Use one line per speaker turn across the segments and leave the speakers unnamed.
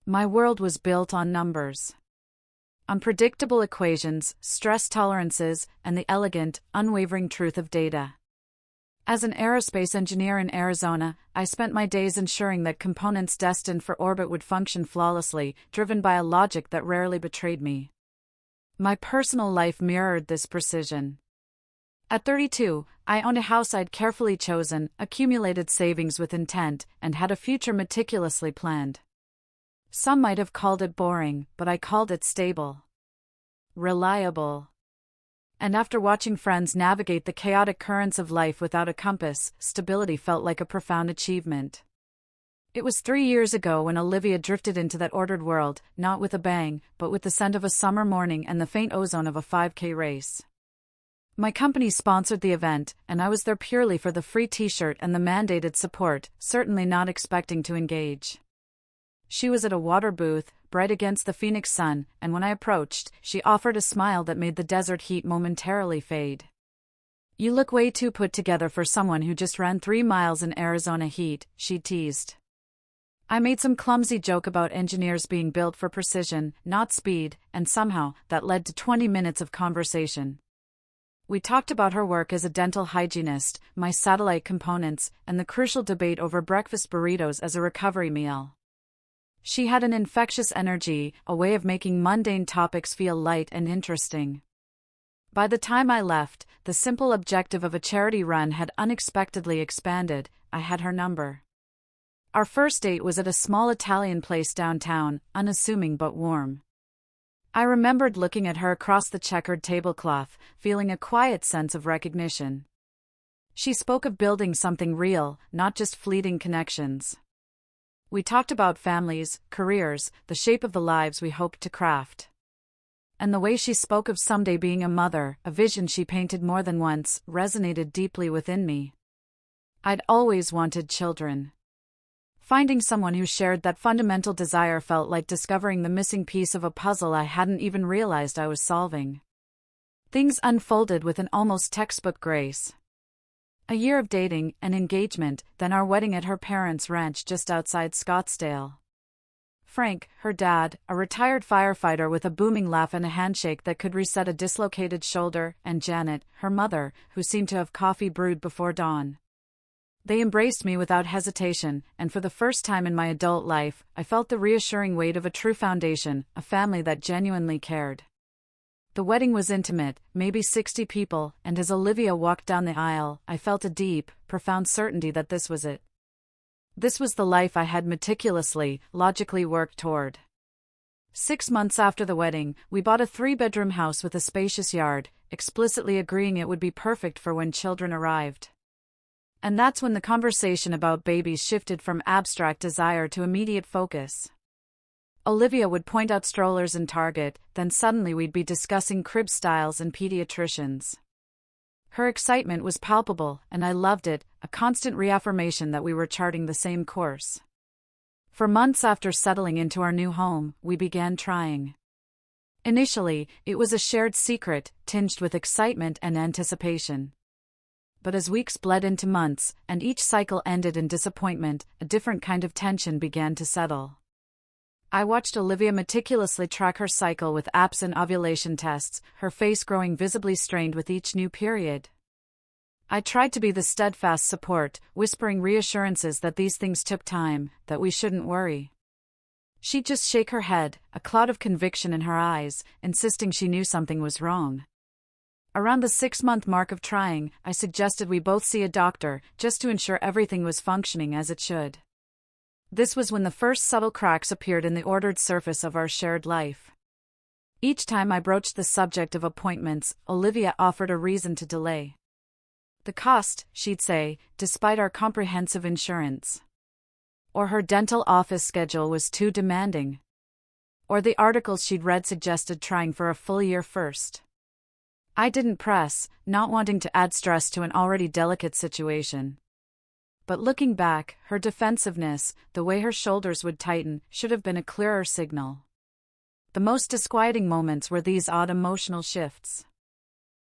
My world was built on numbers. Unpredictable equations, stress tolerances, and the elegant, unwavering truth of data. As an aerospace engineer in Arizona, I spent my days ensuring that components destined for orbit would function flawlessly, driven by a logic that rarely betrayed me. My personal life mirrored this precision. At 32, I owned a house I'd carefully chosen, accumulated savings with intent, and had a future meticulously planned. Some might have called it boring, but I called it stable. Reliable. And after watching friends navigate the chaotic currents of life without a compass, stability felt like a profound achievement. It was 3 years ago when Olivia drifted into that ordered world, not with a bang, but with the scent of a summer morning and the faint ozone of a 5K race. My company sponsored the event, and I was there purely for the free t-shirt and the mandated support, certainly not expecting to engage. She was at a water booth, bright against the Phoenix sun, and when I approached, she offered a smile that made the desert heat momentarily fade. "You look way too put together for someone who just ran 3 miles in Arizona heat," she teased. I made some clumsy joke about engineers being built for precision, not speed, and somehow, that led to 20 minutes of conversation. We talked about her work as a dental hygienist, my satellite components, and the crucial debate over breakfast burritos as a recovery meal. She had an infectious energy, a way of making mundane topics feel light and interesting. By the time I left, the simple objective of a charity run had unexpectedly expanded. I had her number. Our first date was at a small Italian place downtown, unassuming but warm. I remembered looking at her across the checkered tablecloth, feeling a quiet sense of recognition. She spoke of building something real, not just fleeting connections. We talked about families, careers, the shape of the lives we hoped to craft. And the way she spoke of someday being a mother, a vision she painted more than once, resonated deeply within me. I'd always wanted children. Finding someone who shared that fundamental desire felt like discovering the missing piece of a puzzle I hadn't even realized I was solving. Things unfolded with an almost textbook grace. A year of dating and engagement, then our wedding at her parents' ranch just outside Scottsdale. Frank, her dad, a retired firefighter with a booming laugh and a handshake that could reset a dislocated shoulder, and Janet, her mother, who seemed to have coffee brewed before dawn. They embraced me without hesitation, and for the first time in my adult life, I felt the reassuring weight of a true foundation, a family that genuinely cared. The wedding was intimate, maybe 60 people, and as Olivia walked down the aisle, I felt a deep, profound certainty that this was it. This was the life I had meticulously, logically worked toward. 6 months after the wedding, we bought a 3-bedroom house with a spacious yard, explicitly agreeing it would be perfect for when children arrived. And that's when the conversation about babies shifted from abstract desire to immediate focus. Olivia would point out strollers in Target, then suddenly we'd be discussing crib styles and pediatricians. Her excitement was palpable, and I loved it, a constant reaffirmation that we were charting the same course. For months after settling into our new home, we began trying. Initially, it was a shared secret, tinged with excitement and anticipation. But as weeks bled into months, and each cycle ended in disappointment, a different kind of tension began to settle. I watched Olivia meticulously track her cycle with apps and ovulation tests, her face growing visibly strained with each new period. I tried to be the steadfast support, whispering reassurances that these things took time, that we shouldn't worry. She'd just shake her head, a cloud of conviction in her eyes, insisting she knew something was wrong. Around the 6-month mark of trying, I suggested we both see a doctor, just to ensure everything was functioning as it should. This was when the first subtle cracks appeared in the ordered surface of our shared life. Each time I broached the subject of appointments, Olivia offered a reason to delay. The cost, she'd say, despite our comprehensive insurance. Or her dental office schedule was too demanding. Or the articles she'd read suggested trying for a full year first. I didn't press, not wanting to add stress to an already delicate situation. But looking back, her defensiveness, the way her shoulders would tighten, should have been a clearer signal. The most disquieting moments were these odd emotional shifts.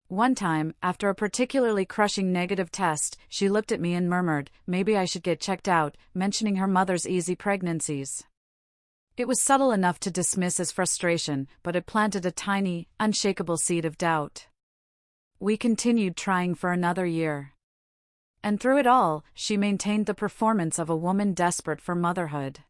One time, after a particularly crushing negative test, she looked at me and murmured, "Maybe I should get checked out," mentioning her mother's easy pregnancies. It was subtle enough to dismiss as frustration, but it planted a tiny, unshakable seed of doubt. We continued trying for another year. And through it all, she maintained the performance of a woman desperate for motherhood.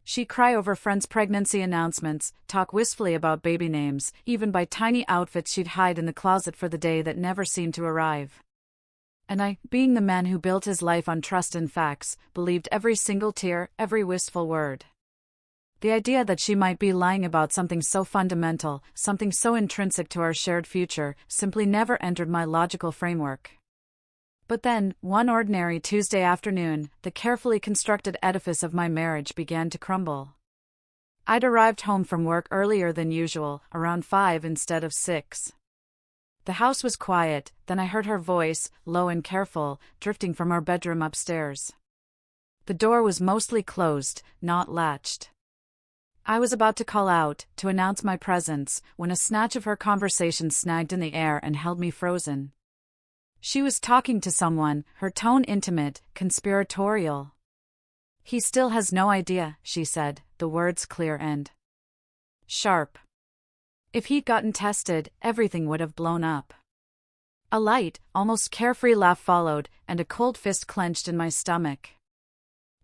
She'd cry over friends' pregnancy announcements, talk wistfully about baby names, even buy tiny outfits she'd hide in the closet for the day that never seemed to arrive. And I, being the man who built his life on trust and facts, believed every single tear, every wistful word. The idea that she might be lying about something so fundamental, something so intrinsic to our shared future, simply never entered my logical framework. But then, one ordinary Tuesday afternoon, the carefully constructed edifice of my marriage began to crumble. I'd arrived home from work earlier than usual, around 5 instead of 6. The house was quiet, then I heard her voice, low and careful, drifting from our bedroom upstairs. The door was mostly closed, not latched. I was about to call out, to announce my presence, when a snatch of her conversation snagged in the air and held me frozen. She was talking to someone, her tone intimate, conspiratorial. "He still has no idea," she said, the words clear and sharp. "If he'd gotten tested, everything would have blown up." A light, almost carefree laugh followed, and a cold fist clenched in my stomach.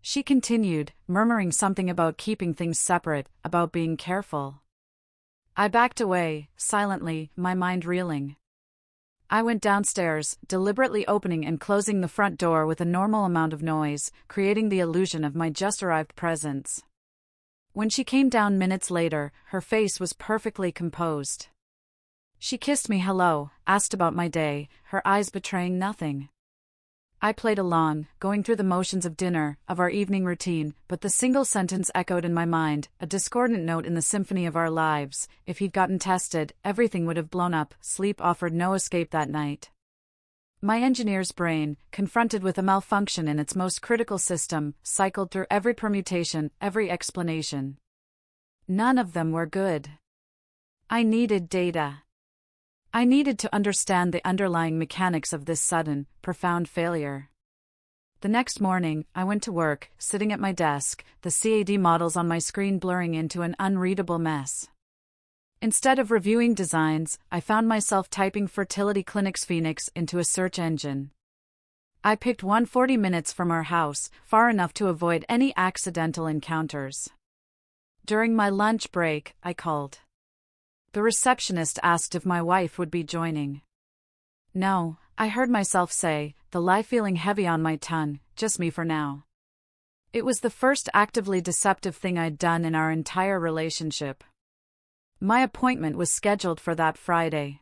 She continued, murmuring something about keeping things separate, about being careful. I backed away, silently, my mind reeling. I went downstairs, deliberately opening and closing the front door with a normal amount of noise, creating the illusion of my just-arrived presence. When she came down minutes later, her face was perfectly composed. She kissed me hello, asked about my day, her eyes betraying nothing. I played along, going through the motions of dinner, of our evening routine, but the single sentence echoed in my mind, a discordant note in the symphony of our lives: if he'd gotten tested, everything would have blown up. Sleep offered no escape that night. My engineer's brain, confronted with a malfunction in its most critical system, cycled through every permutation, every explanation. None of them were good. I needed data. I needed to understand the underlying mechanics of this sudden, profound failure. The next morning, I went to work, sitting at my desk, the CAD models on my screen blurring into an unreadable mess. Instead of reviewing designs, I found myself typing fertility clinics Phoenix into a search engine. I picked 140 minutes from our house, far enough to avoid any accidental encounters. During my lunch break, I called. The receptionist asked if my wife would be joining. "No," I heard myself say, the lie feeling heavy on my tongue, "just me for now." It was the first actively deceptive thing I'd done in our entire relationship. My appointment was scheduled for that Friday.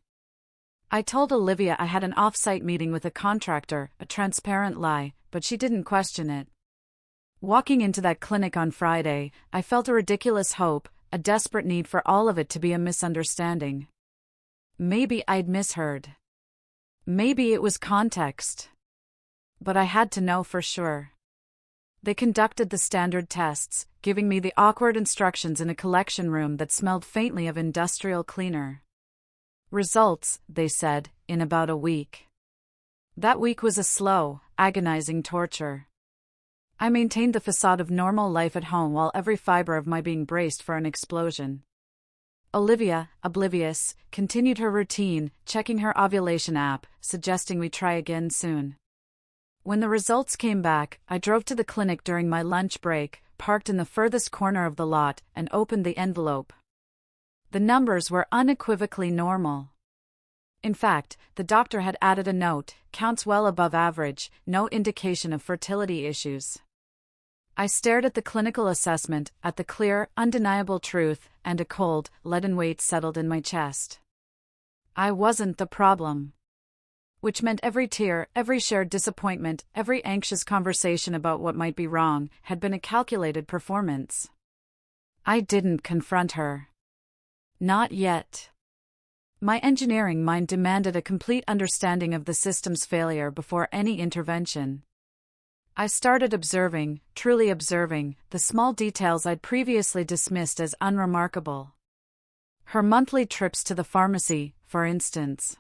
I told Olivia I had an off-site meeting with a contractor, a transparent lie, but she didn't question it. Walking into that clinic on Friday, I felt a ridiculous hope, a desperate need for all of it to be a misunderstanding. Maybe I'd misheard. Maybe it was context. But I had to know for sure. They conducted the standard tests, giving me the awkward instructions in a collection room that smelled faintly of industrial cleaner. Results, they said, in about a week. That week was a slow, agonizing torture. I maintained the facade of normal life at home while every fiber of my being braced for an explosion. Olivia, oblivious, continued her routine, checking her ovulation app, suggesting we try again soon. When the results came back, I drove to the clinic during my lunch break, parked in the furthest corner of the lot, and opened the envelope. The numbers were unequivocally normal. In fact, the doctor had added a note: counts well above average, no indication of fertility issues. I stared at the clinical assessment, at the clear, undeniable truth, and a cold, leaden weight settled in my chest. I wasn't the problem. Which meant every tear, every shared disappointment, every anxious conversation about what might be wrong, had been a calculated performance. I didn't confront her. Not yet. My engineering mind demanded a complete understanding of the system's failure before any intervention. I started observing, truly observing, the small details I'd previously dismissed as unremarkable. Her monthly trips to the pharmacy, for instance.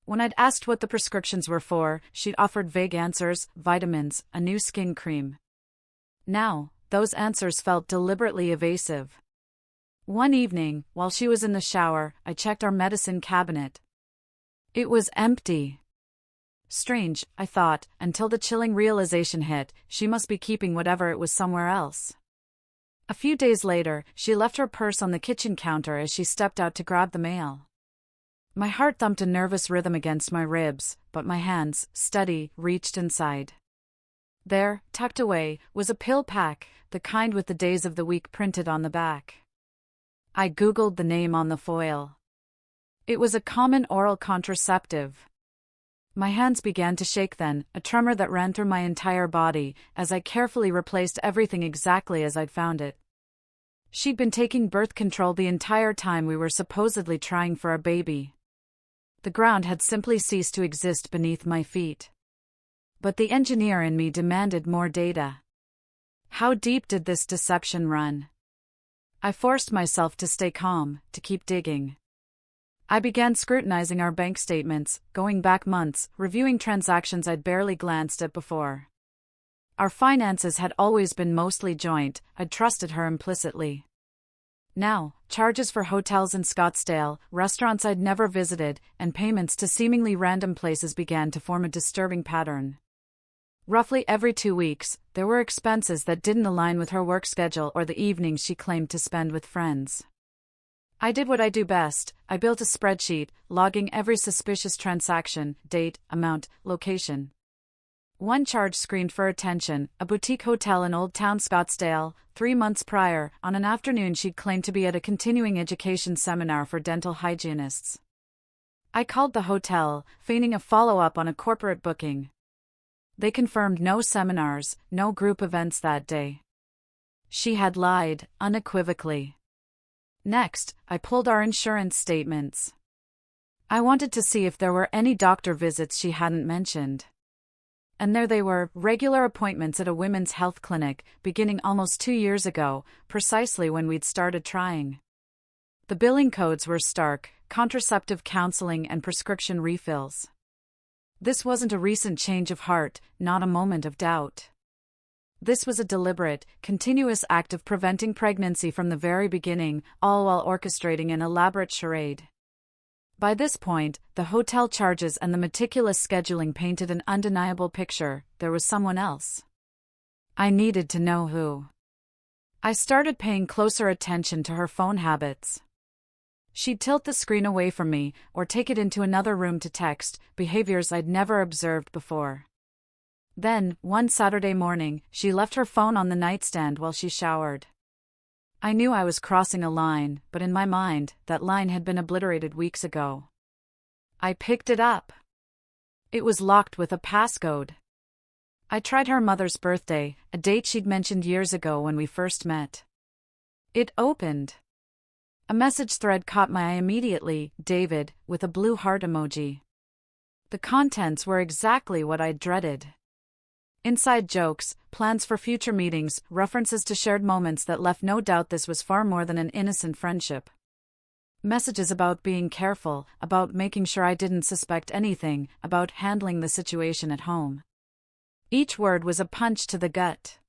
When I'd asked what the prescriptions were for, she'd offered vague answers: vitamins, a new skin cream. Now, those answers felt deliberately evasive. One evening, while she was in the shower, I checked our medicine cabinet. It was empty. Strange, I thought, until the chilling realization hit, she must be keeping whatever it was somewhere else. A few days later, she left her purse on the kitchen counter as she stepped out to grab the mail. My heart thumped a nervous rhythm against my ribs, but my hands, steady, reached inside. There, tucked away, was a pill pack, the kind with the days of the week printed on the back. I Googled the name on the foil. It was a common oral contraceptive. My hands began to shake then, a tremor that ran through my entire body, as I carefully replaced everything exactly as I'd found it. She'd been taking birth control the entire time we were supposedly trying for a baby. The ground had simply ceased to exist beneath my feet. But the engineer in me demanded more data. How deep did this deception run? I forced myself to stay calm, to keep digging. I began scrutinizing our bank statements, going back months, reviewing transactions I'd barely glanced at before. Our finances had always been mostly joint, I'd trusted her implicitly. Now, charges for hotels in Scottsdale, restaurants I'd never visited, and payments to seemingly random places began to form a disturbing pattern. Roughly every 2 weeks, there were expenses that didn't align with her work schedule or the evenings she claimed to spend with friends. I did what I do best. I built a spreadsheet, logging every suspicious transaction, date, amount, location. One charge screamed for attention: a boutique hotel in Old Town Scottsdale. 3 months prior, on an afternoon she'd claimed to be at a continuing education seminar for dental hygienists. I called the hotel, feigning a follow-up on a corporate booking. They confirmed no seminars, no group events that day. She had lied, unequivocally. Next, I pulled our insurance statements. I wanted to see if there were any doctor visits she hadn't mentioned. And there they were, regular appointments at a women's health clinic, beginning almost 2 years ago, precisely when we'd started trying. The billing codes were stark: contraceptive counseling and prescription refills. This wasn't a recent change of heart, not a moment of doubt. This was a deliberate, continuous act of preventing pregnancy from the very beginning, all while orchestrating an elaborate charade. By this point, the hotel charges and the meticulous scheduling painted an undeniable picture: there was someone else. I needed to know who. I started paying closer attention to her phone habits. She'd tilt the screen away from me, or take it into another room to text, behaviors I'd never observed before. Then, one Saturday morning, she left her phone on the nightstand while she showered. I knew I was crossing a line, but in my mind, that line had been obliterated weeks ago. I picked it up. It was locked with a passcode. I tried her mother's birthday, a date she'd mentioned years ago when we first met. It opened. A message thread caught my eye immediately: David, with a blue heart emoji. The contents were exactly what I'd dreaded. Inside jokes, plans for future meetings, references to shared moments that left no doubt this was far more than an innocent friendship. Messages about being careful, about making sure I didn't suspect anything, about handling the situation at home. Each word was a punch to the gut.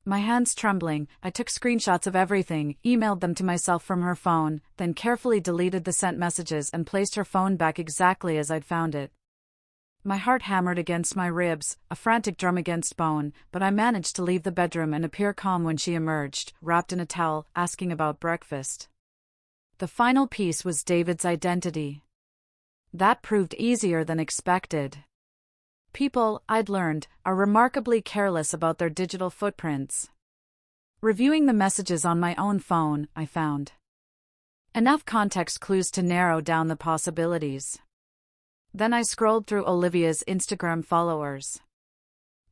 My hands trembling, I took screenshots of everything, emailed them to myself from her phone, then carefully deleted the sent messages and placed her phone back exactly as I'd found it. My heart hammered against my ribs, a frantic drum against bone, but I managed to leave the bedroom and appear calm when she emerged, wrapped in a towel, asking about breakfast. The final piece was David's identity. That proved easier than expected. People, I'd learned, are remarkably careless about their digital footprints. Reviewing the messages on my own phone, I found enough context clues to narrow down the possibilities. Then I scrolled through Olivia's Instagram followers.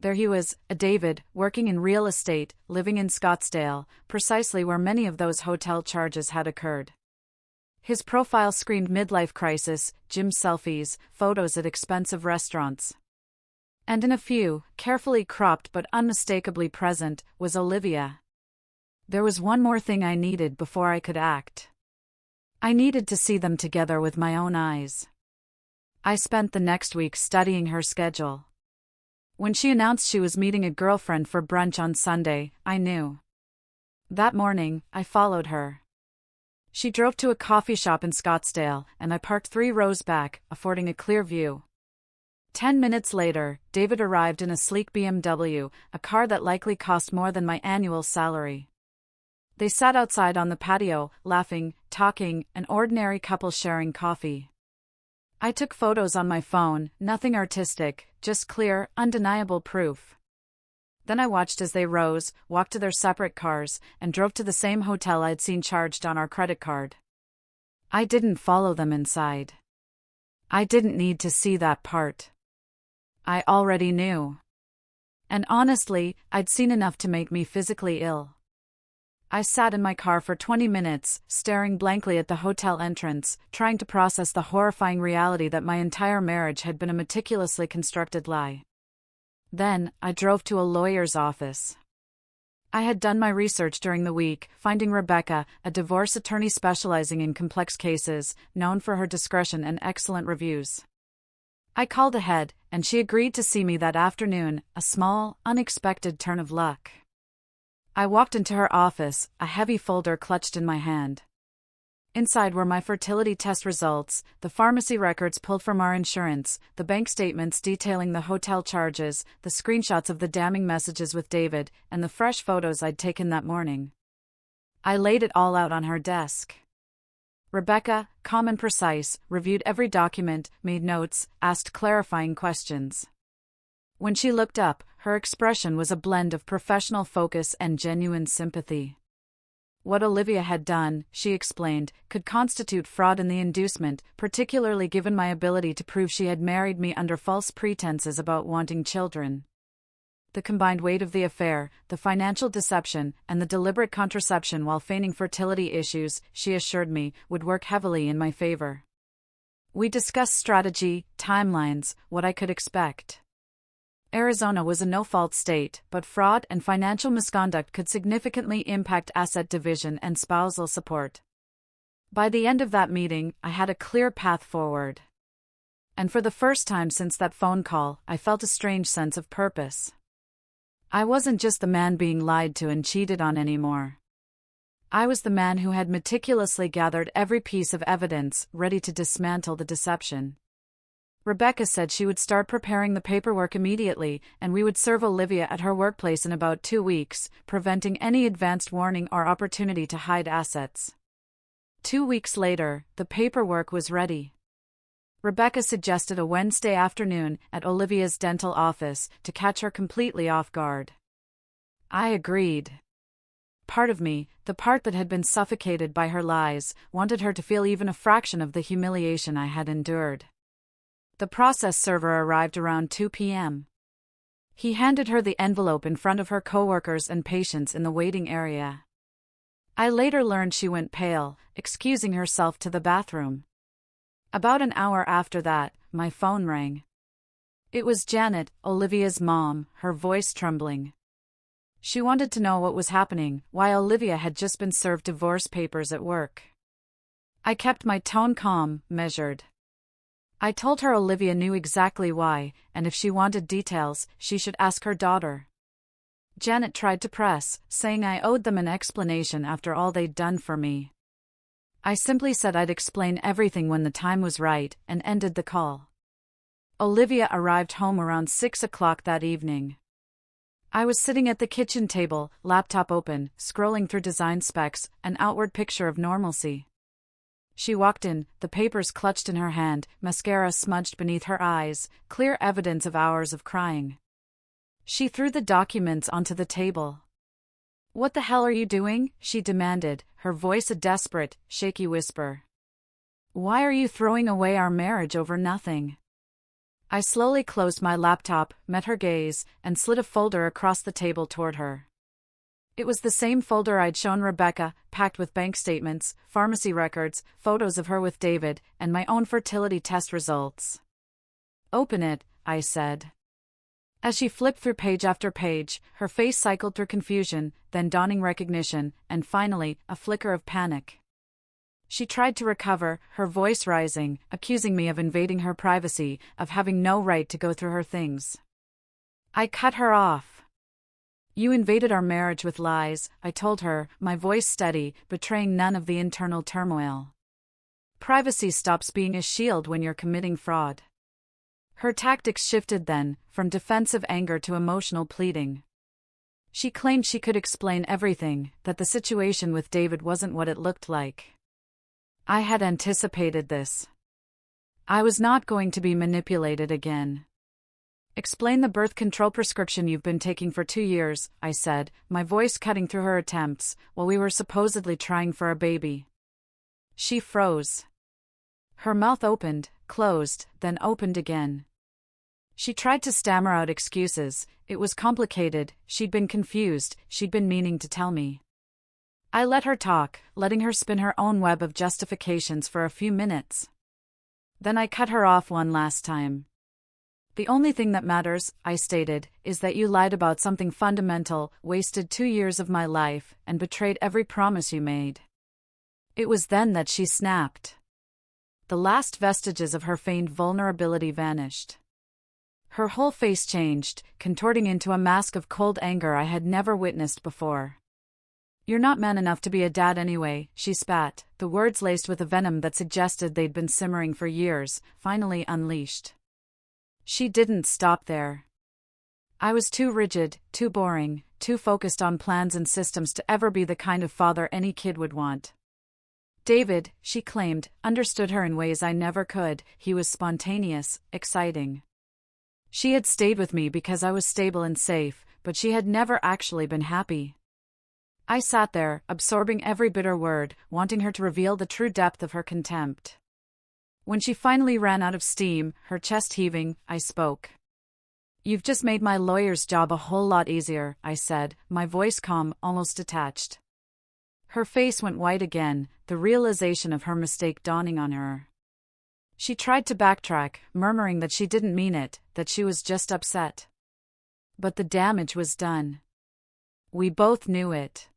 There he was, a David, working in real estate, living in Scottsdale, precisely where many of those hotel charges had occurred. His profile screamed midlife crisis, gym selfies, photos at expensive restaurants. And in a few, carefully cropped but unmistakably present, was Olivia. There was one more thing I needed before I could act. I needed to see them together with my own eyes. I spent the next week studying her schedule. When she announced she was meeting a girlfriend for brunch on Sunday, I knew. That morning, I followed her. She drove to a coffee shop in Scottsdale, and I parked 3 rows back, affording a clear view. 10 minutes later, David arrived in a sleek BMW, a car that likely cost more than my annual salary. They sat outside on the patio, laughing, talking, an ordinary couple sharing coffee. I took photos on my phone, nothing artistic, just clear, undeniable proof. Then I watched as they rose, walked to their separate cars, and drove to the same hotel I'd seen charged on our credit card. I didn't follow them inside. I didn't need to see that part. I already knew. And honestly, I'd seen enough to make me physically ill. I sat in my car for 20 minutes, staring blankly at the hotel entrance, trying to process the horrifying reality that my entire marriage had been a meticulously constructed lie. Then, I drove to a lawyer's office. I had done my research during the week, finding Rebecca, a divorce attorney specializing in complex cases, known for her discretion and excellent reviews. I called ahead, and she agreed to see me that afternoon, a small, unexpected turn of luck. I walked into her office, a heavy folder clutched in my hand. Inside were my fertility test results, the pharmacy records pulled from our insurance, the bank statements detailing the hotel charges, the screenshots of the damning messages with David, and the fresh photos I'd taken that morning. I laid it all out on her desk. Rebecca, calm and precise, reviewed every document, made notes, asked clarifying questions. When she looked up, her expression was a blend of professional focus and genuine sympathy. What Olivia had done, she explained, could constitute fraud in the inducement, particularly given my ability to prove she had married me under false pretenses about wanting children. The combined weight of the affair, the financial deception, and the deliberate contraception while feigning fertility issues, she assured me, would work heavily in my favor. We discussed strategy, timelines, what I could expect. Arizona was a no-fault state, but fraud and financial misconduct could significantly impact asset division and spousal support. By the end of that meeting, I had a clear path forward. And for the first time since that phone call, I felt a strange sense of purpose. I wasn't just the man being lied to and cheated on anymore. I was the man who had meticulously gathered every piece of evidence, ready to dismantle the deception. Rebecca said she would start preparing the paperwork immediately, and we would serve Olivia at her workplace in about 2 weeks, preventing any advanced warning or opportunity to hide assets. 2 weeks later, the paperwork was ready. Rebecca suggested a Wednesday afternoon at Olivia's dental office to catch her completely off guard. I agreed. Part of me, the part that had been suffocated by her lies, wanted her to feel even a fraction of the humiliation I had endured. The process server arrived around 2 p.m. He handed her the envelope in front of her coworkers and patients in the waiting area. I later learned she went pale, excusing herself to the bathroom. About an hour after that, my phone rang. It was Janet, Olivia's mom, her voice trembling. She wanted to know what was happening, why Olivia had just been served divorce papers at work. I kept my tone calm, measured. I told her Olivia knew exactly why, and if she wanted details, she should ask her daughter. Janet tried to press, saying I owed them an explanation after all they'd done for me. I simply said I'd explain everything when the time was right, and ended the call. Olivia arrived home around 6 o'clock that evening. I was sitting at the kitchen table, laptop open, scrolling through design specs, an outward picture of normalcy. She walked in, the papers clutched in her hand, mascara smudged beneath her eyes, clear evidence of hours of crying. She threw the documents onto the table. "What the hell are you doing?" she demanded, her voice a desperate, shaky whisper. "Why are you throwing away our marriage over nothing?" I slowly closed my laptop, met her gaze, and slid a folder across the table toward her. It was the same folder I'd shown Rebecca, packed with bank statements, pharmacy records, photos of her with David, and my own fertility test results. "Open it," I said. As she flipped through page after page, her face cycled through confusion, then dawning recognition, and finally, a flicker of panic. She tried to recover, her voice rising, accusing me of invading her privacy, of having no right to go through her things. I cut her off. You invaded our marriage with lies, I told her, my voice steady, betraying none of the internal turmoil. Privacy stops being a shield when you're committing fraud. Her tactics shifted then, from defensive anger to emotional pleading. She claimed she could explain everything, that the situation with David wasn't what it looked like. I had anticipated this. I was not going to be manipulated again. Explain the birth control prescription you've been taking for 2 years, I said, my voice cutting through her attempts, while we were supposedly trying for a baby. She froze. Her mouth opened, closed, then opened again. She tried to stammer out excuses. It was complicated, she'd been confused, she'd been meaning to tell me. I let her talk, letting her spin her own web of justifications for a few minutes. Then I cut her off one last time. The only thing that matters, I stated, is that you lied about something fundamental, wasted 2 years of my life, and betrayed every promise you made. It was then that she snapped. The last vestiges of her feigned vulnerability vanished. Her whole face changed, contorting into a mask of cold anger I had never witnessed before. You're not man enough to be a dad anyway, she spat, the words laced with a venom that suggested they'd been simmering for years, finally unleashed. She didn't stop there. I was too rigid, too boring, too focused on plans and systems to ever be the kind of father any kid would want. David, she claimed, understood her in ways I never could. He was spontaneous, exciting. She had stayed with me because I was stable and safe, but she had never actually been happy. I sat there, absorbing every bitter word, wanting her to reveal the true depth of her contempt. When she finally ran out of steam, her chest heaving, I spoke. You've just made my lawyer's job a whole lot easier, I said, my voice calm, almost detached. Her face went white again, the realization of her mistake dawning on her. She tried to backtrack, murmuring that she didn't mean it, that she was just upset. But the damage was done. We both knew it.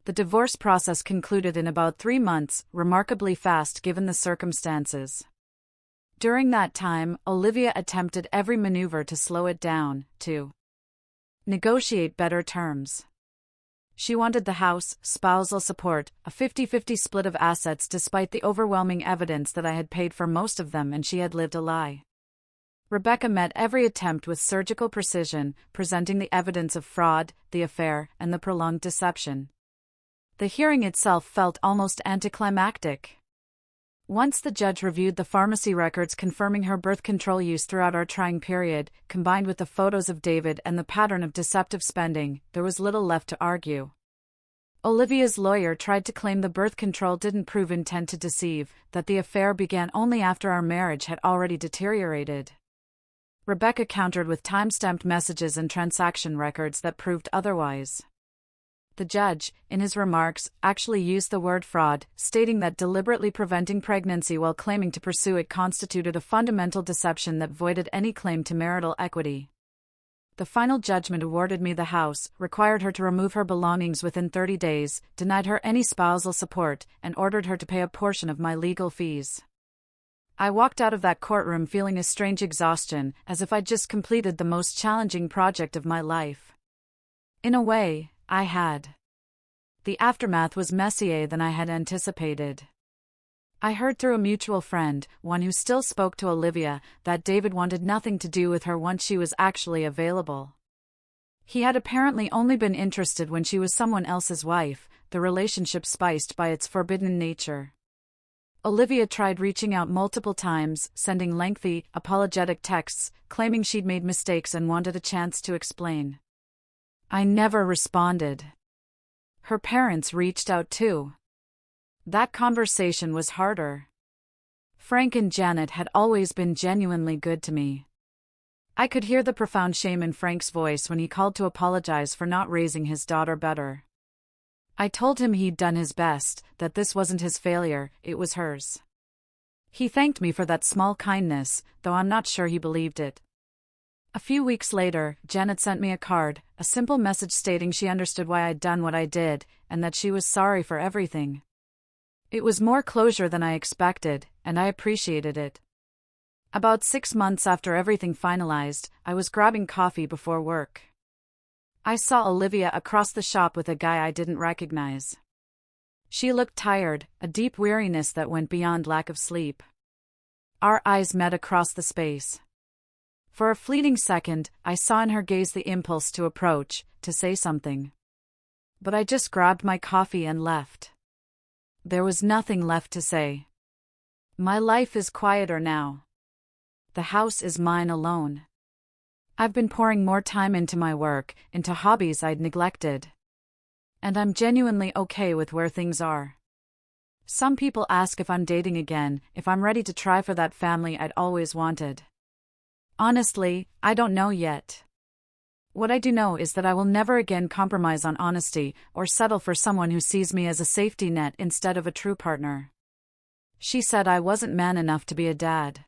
The divorce process concluded in about 3 months, remarkably fast given the circumstances. During that time, Olivia attempted every maneuver to slow it down, to negotiate better terms. She wanted the house, spousal support, a 50-50 split of assets despite the overwhelming evidence that I had paid for most of them and she had lived a lie. Rebecca met every attempt with surgical precision, presenting the evidence of fraud, the affair, and the prolonged deception. The hearing itself felt almost anticlimactic. Once the judge reviewed the pharmacy records confirming her birth control use throughout our trying period, combined with the photos of David and the pattern of deceptive spending, there was little left to argue. Olivia's lawyer tried to claim the birth control didn't prove intent to deceive, that the affair began only after our marriage had already deteriorated. Rebecca countered with time-stamped messages and transaction records that proved otherwise. The judge, in his remarks, actually used the word fraud, stating that deliberately preventing pregnancy while claiming to pursue it constituted a fundamental deception that voided any claim to marital equity. The final judgment awarded me the house, required her to remove her belongings within 30 days, denied her any spousal support, and ordered her to pay a portion of my legal fees. I walked out of that courtroom feeling a strange exhaustion, as if I'd just completed the most challenging project of my life. In a way, I had. The aftermath was messier than I had anticipated. I heard through a mutual friend, one who still spoke to Olivia, that David wanted nothing to do with her once she was actually available. He had apparently only been interested when she was someone else's wife, the relationship spiced by its forbidden nature. Olivia tried reaching out multiple times, sending lengthy, apologetic texts, claiming she'd made mistakes and wanted a chance to explain. I never responded. Her parents reached out too. That conversation was harder. Frank and Janet had always been genuinely good to me. I could hear the profound shame in Frank's voice when he called to apologize for not raising his daughter better. I told him he'd done his best, that this wasn't his failure, it was hers. He thanked me for that small kindness, though I'm not sure he believed it. A few weeks later, Janet sent me a card, a simple message stating she understood why I'd done what I did, and that she was sorry for everything. It was more closure than I expected, and I appreciated it. About 6 months after everything finalized, I was grabbing coffee before work. I saw Olivia across the shop with a guy I didn't recognize. She looked tired, a deep weariness that went beyond lack of sleep. Our eyes met across the space. For a fleeting second, I saw in her gaze the impulse to approach, to say something. But I just grabbed my coffee and left. There was nothing left to say. My life is quieter now. The house is mine alone. I've been pouring more time into my work, into hobbies I'd neglected. And I'm genuinely okay with where things are. Some people ask if I'm dating again, if I'm ready to try for that family I'd always wanted. Honestly, I don't know yet. What I do know is that I will never again compromise on honesty or settle for someone who sees me as a safety net instead of a true partner. She said I wasn't man enough to be a dad.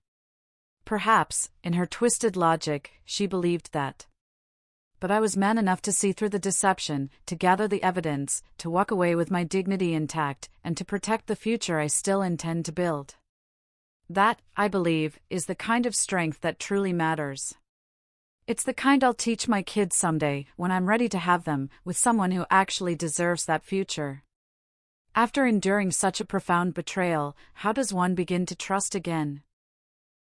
Perhaps, in her twisted logic, she believed that. But I was man enough to see through the deception, to gather the evidence, to walk away with my dignity intact, and to protect the future I still intend to build. That, I believe, is the kind of strength that truly matters. It's the kind I'll teach my kids someday, when I'm ready to have them, with someone who actually deserves that future. After enduring such a profound betrayal, how does one begin to trust again?